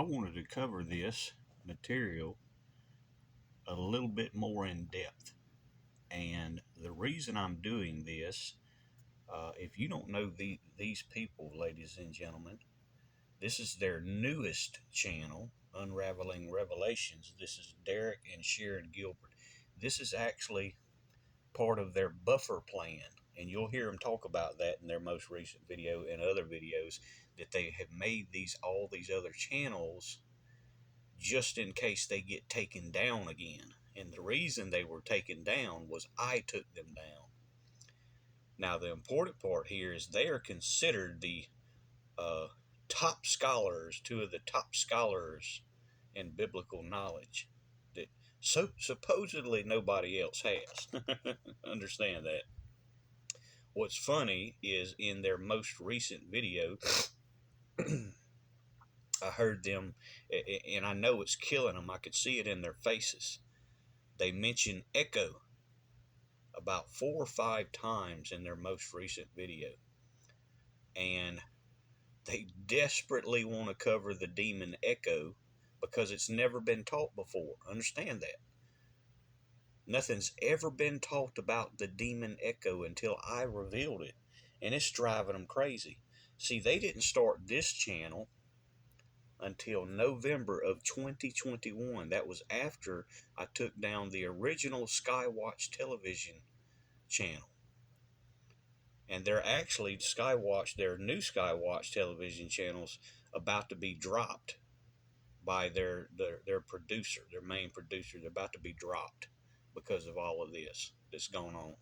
I wanted to cover this material a little bit more in depth. And the reason I'm doing this, if you don't know these people, ladies and gentlemen, this is their newest channel, Unraveling Revelations. This is Derek and Sharon Gilbert. This is actually part of their buffer plan. And you'll hear them talk about that in their most recent video and other videos, that they have made all these other channels just in case they get taken down again. And the reason they were taken down was I took them down. Now, the important part here is they are considered the top scholars, two of the top scholars in biblical knowledge that supposedly nobody else has. Understand that. What's funny is in their most recent video, I heard them, and I know it's killing them. I could see it in their faces. They mention echo about 4 or 5 times in their most recent video. And they desperately want to cover the demon echo because it's never been taught before. Understand that. Nothing's ever been taught about the demon echo until I revealed it. And it's driving them crazy. See, they didn't start this channel until November of 2021. That was after I took down the original Skywatch television channel. And they're actually their new Skywatch television channels about to be dropped by their producer, their main producer. They're about to be dropped because of all of this that's going on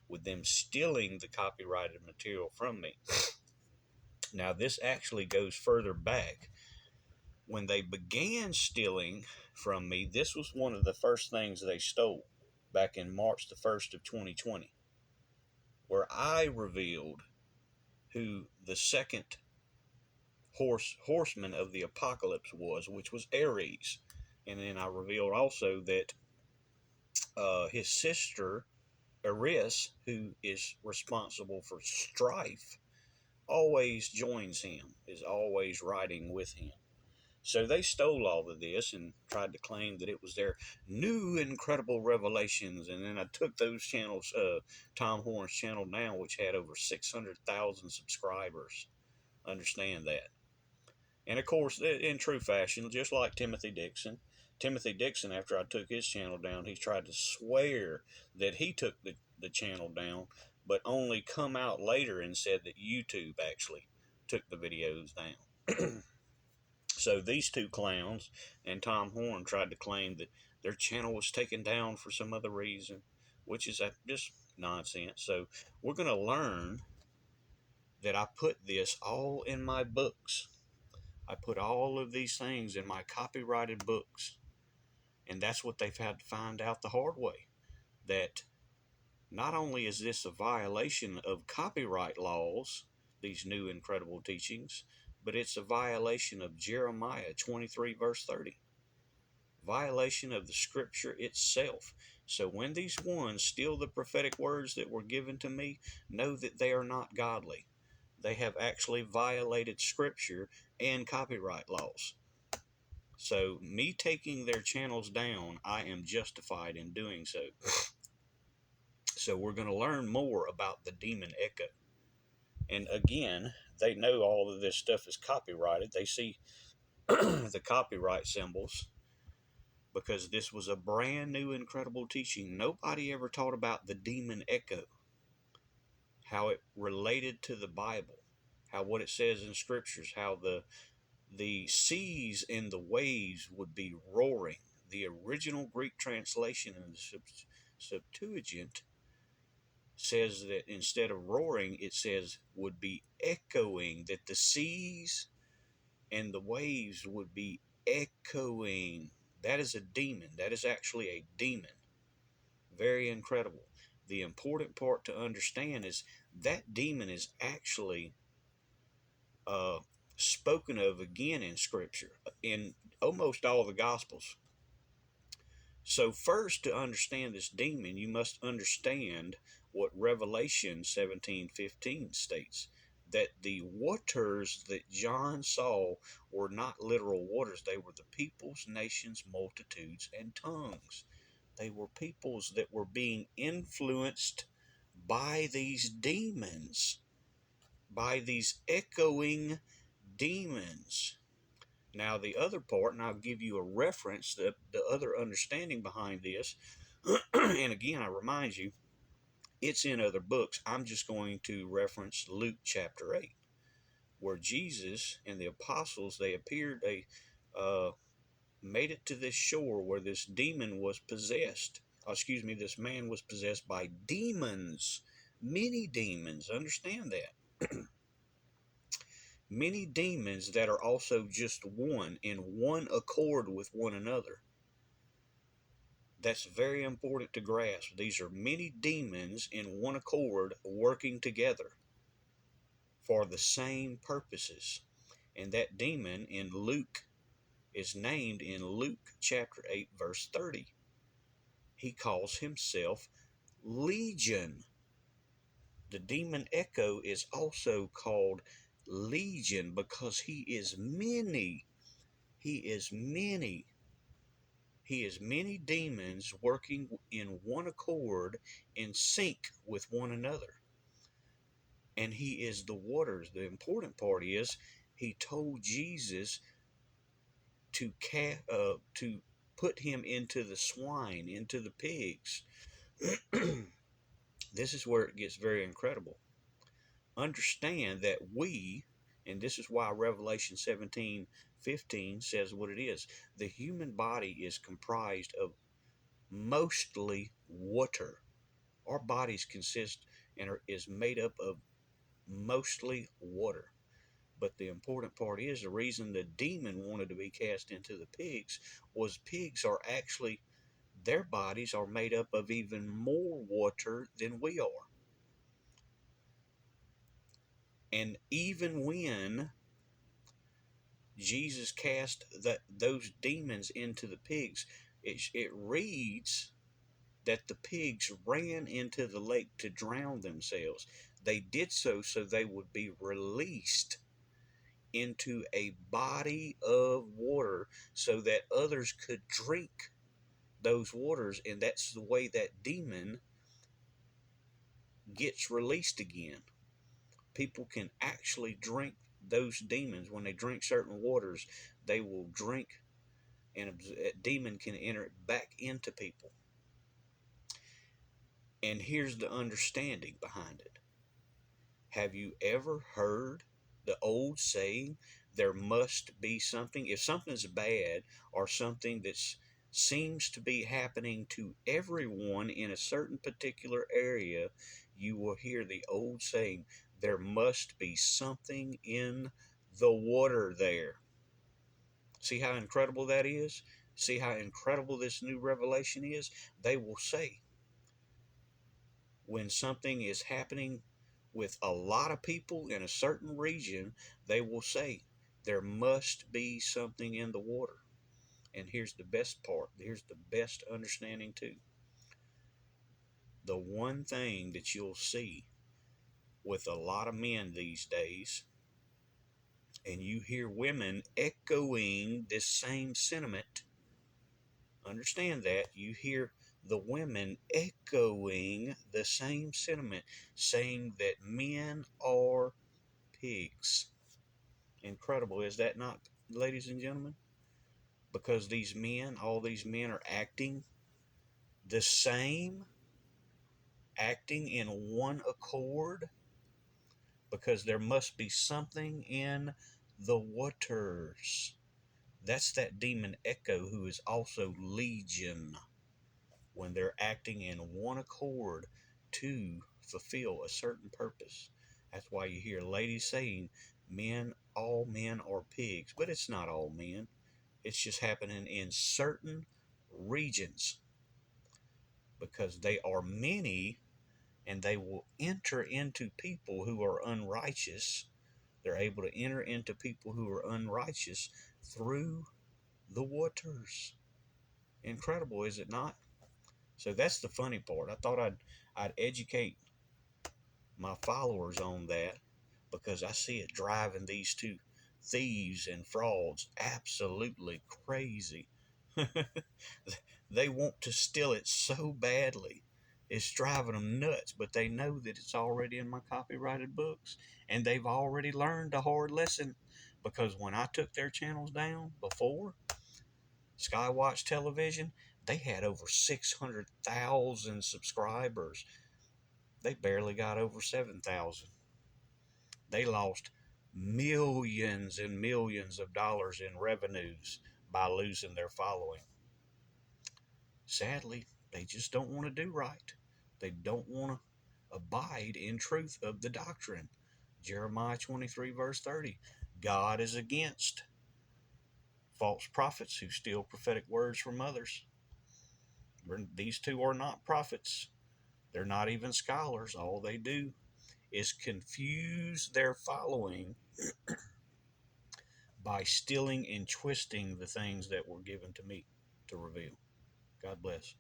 with them stealing the copyrighted material from me. Now, this actually goes further back. When they began stealing from me, this was one of the first things they stole back in March the 1st of 2020, where I revealed who the second horseman of the apocalypse was, which was Ares. And then I revealed also that his sister, Eris, who is responsible for strife, always joins him, is always riding with him. So they stole all of this and tried to claim that it was their new incredible revelations. And then I took those channels, Tom Horn's channel down, which had over 600,000 subscribers. Understand that. And of course, in true fashion, just like Timothy Dixon, after I took his channel down, he tried to swear that he took the channel down, but only come out later and said that YouTube actually took the videos down. So these two clowns and Tom Horn tried to claim that their channel was taken down for some other reason, which is just nonsense. So we're going to learn that I put this all in my books. I put all of these things in my copyrighted books. And that's what they've had to find out the hard way. That not only is this a violation of copyright laws, these new incredible teachings, but it's a violation of Jeremiah 23 verse 30. Violation of the scripture itself. So when these ones steal the prophetic words that were given to me, know that they are not godly. They have actually violated scripture and copyright laws. So me taking their channels down, I am justified in doing so. So we're going to learn more about the demon echo. And again, they know all of this stuff is copyrighted. They see the copyright symbols because this was a brand new incredible teaching. Nobody ever taught about the demon echo, how it related to the Bible, how what it says in scriptures, how the seas and the waves would be roaring. The original Greek translation in the Septuagint says that instead of roaring, it says would be echoing, that the seas and the waves would be echoing. That is a demon. That is actually a demon. Very incredible. The important part to understand is that demon is actually spoken of again in Scripture, in almost all the Gospels. So first, to understand this demon, you must understand what Revelation 17:15 states. that the waters that John saw were not literal waters. They were the peoples, nations, multitudes, and tongues. They were peoples that were being influenced by these demons, by these echoing demons. Now, the other part, and I'll give you a reference, the other understanding behind this, and again, I remind you, it's in other books. I'm just going to reference Luke chapter 8, where Jesus and the apostles, they uh, made it to this shore where this demon was possessed. Excuse me, this man was possessed by demons, many demons. Understand that. Many demons that are also just one, in one accord with one another. That's very important to grasp. These are many demons in one accord working together for the same purposes. And that demon in Luke is named in Luke chapter 8, verse 30. He calls himself Legion. The demon Echo is also called Legion because he is many. He is many. He is many demons working in one accord, in sync with one another. And he is the waters. The important part is he told Jesus to put him into the swine, into the pigs. This is where it gets very incredible. Understand that and this is why Revelation 17:15 says what it is. The human body is comprised of mostly water. Our bodies consist is made up of mostly water. But the important part is the reason the demon wanted to be cast into the pigs was pigs are actually, their bodies are made up of even more water than we are. And even when Jesus cast those demons into the pigs, it reads that the pigs ran into the lake to drown themselves. They did so they would be released into a body of water so that others could drink those waters, and that's the way that demon gets released again. People can actually drink those demons. When they drink certain waters, they will drink, and a demon can enter back into people. And here's the understanding behind it. Have you ever heard the old saying, there must be something? If something's bad or something that seems to be happening to everyone in a certain particular area, you will hear the old saying, there must be something in the water there. See how incredible that is? See how incredible this new revelation is? They will say, when something is happening with a lot of people in a certain region, they will say, there must be something in the water. And here's the best part. Here's the best understanding too. The one thing that you'll see with a lot of men these days, and you hear women echoing this same sentiment, understand that, you hear the women echoing the same sentiment, saying that men are pigs. Incredible, is that not, ladies and gentlemen? Because these men, all these men are acting the same, acting in one accord, because there must be something in the waters. That's that demon Echo, who is also Legion, when they're acting in one accord to fulfill a certain purpose. That's why you hear ladies saying, all men are pigs. But it's not all men. It's just happening in certain regions, because they are many, and they will enter into people who are unrighteous. They're able to enter into people who are unrighteous through the waters. Incredible, is it not? So that's the funny part. I thought I'd educate my followers on that, because I see it driving these two thieves and frauds absolutely crazy. They want to steal it so badly. It's driving them nuts, but they know that it's already in my copyrighted books, and they've already learned a hard lesson, because when I took their channels down before, Skywatch Television, they had over 600,000 subscribers. They barely got over 7,000. They lost millions and millions of dollars in revenues by losing their following. Sadly, they just don't want to do right. They don't want to abide in truth of the doctrine. Jeremiah 23, verse 30. God is against false prophets who steal prophetic words from others. These two are not prophets. They're not even scholars. All they do is confuse their following by stealing and twisting the things that were given to me to reveal. God bless.